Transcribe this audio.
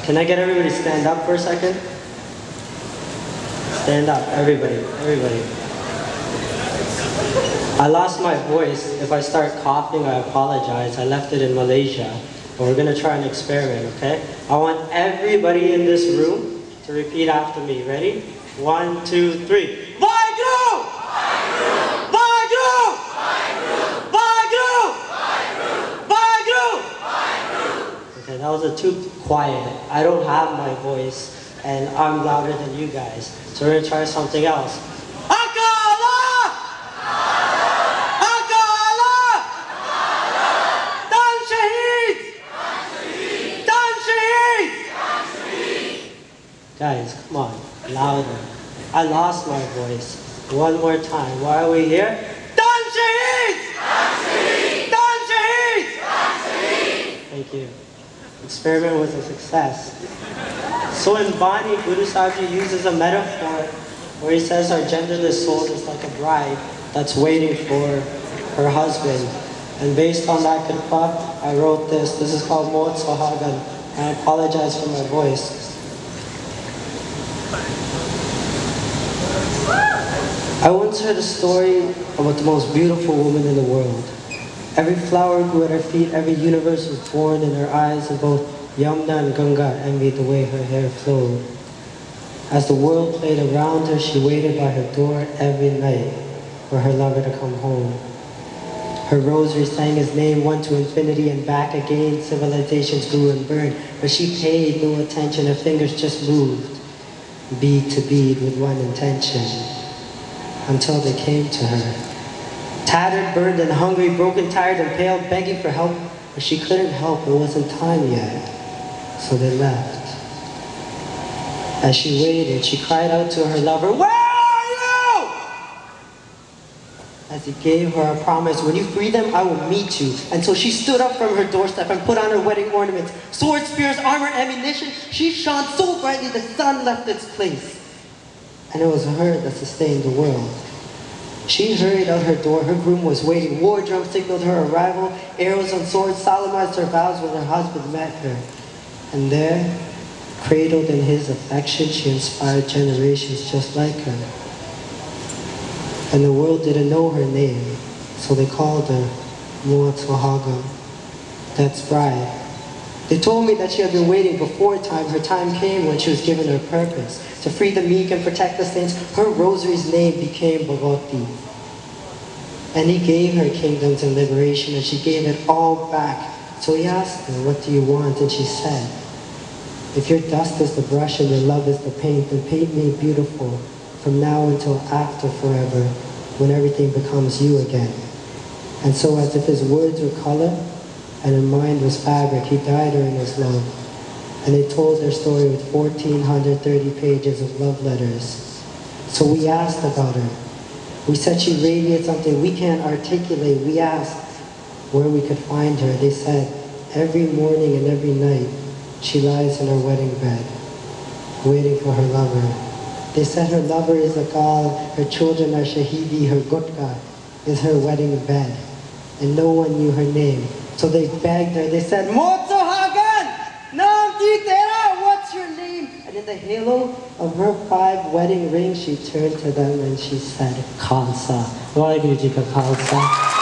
Can I get everybody to stand up for a second? Stand up, everybody, everybody. I lost my voice. If I start coughing, I apologize. I left it in Malaysia. But we're gonna try an experiment, okay? I want everybody in this room to repeat after me. Ready? 1, 2, 3. Bagru! Bagru! Bagru! Bagru! Okay, that was too quiet. I don't have my voice, and I'm louder than you guys. So we're gonna try something else. Guys, come on, louder. I lost my voice. One more time. Why are we here? Dan Shahid! Dan Shahid! Thank you. Experiment was a success. So in Bani, Guru Sahib uses a metaphor where he says our genderless soul is like a bride that's waiting for her husband. And based on that kitab, I wrote this. This is called Maut Sohagan. I apologize for my voice. I once heard a story about the most beautiful woman in the world. Every flower grew at her feet, every universe was born in her eyes, and both Yamuna and Ganga envied the way her hair flowed. As the world played around her, she waited by her door every night for her lover to come home. Her rosary sang his name, one to infinity and back again. Civilizations grew and burned, but she paid no attention. Her fingers just moved, bead to bead with one intention, until they came to her. Tattered, burned and hungry, broken, tired and pale, begging for help, but she couldn't help. It wasn't time yet, so they left. As she waited, she cried out to her lover, "Where are you?" As he gave her a promise, "When you free them, I will meet you." And so she stood up from her doorstep and put on her wedding ornaments. Swords, spears, armor, ammunition. She shone so brightly the sun left its place. And it was her that sustained the world. She hurried out her door. Her groom was waiting. War drums signaled her arrival. Arrows and swords solemnized her vows when her husband met her. And there, cradled in his affection, she inspired generations just like her. And the world didn't know her name, so they called her Maut Sohagan. That's bride. They told me that she had been waiting before time. Her time came when she was given her purpose. To free the meek and protect the saints, her rosary's name became Bhagavati. And he gave her kingdoms and liberation, and she gave it all back. So he asked her, "What do you want?" And she said, "If your dust is the brush and your love is the paint, then paint me beautiful from now until after forever, when everything becomes you again." And so as if his words were color, and her mind was fabric, he dyed her in his love. And they told their story with 1,430 pages of love letters. So we asked about her. We said she radiates something we can't articulate. We asked where we could find her. They said every morning and every night she lies in her wedding bed, waiting for her lover. They said her lover is a gal, her children are shahidi, her gutka is her wedding bed. And no one knew her name. So they begged her, they said, "Maut Sohagan! Naam ki tera, what's your name?" And in the halo of her 5 wedding rings, she turned to them and she said, "Khalsa." Waheguru Ji ka Khalsa.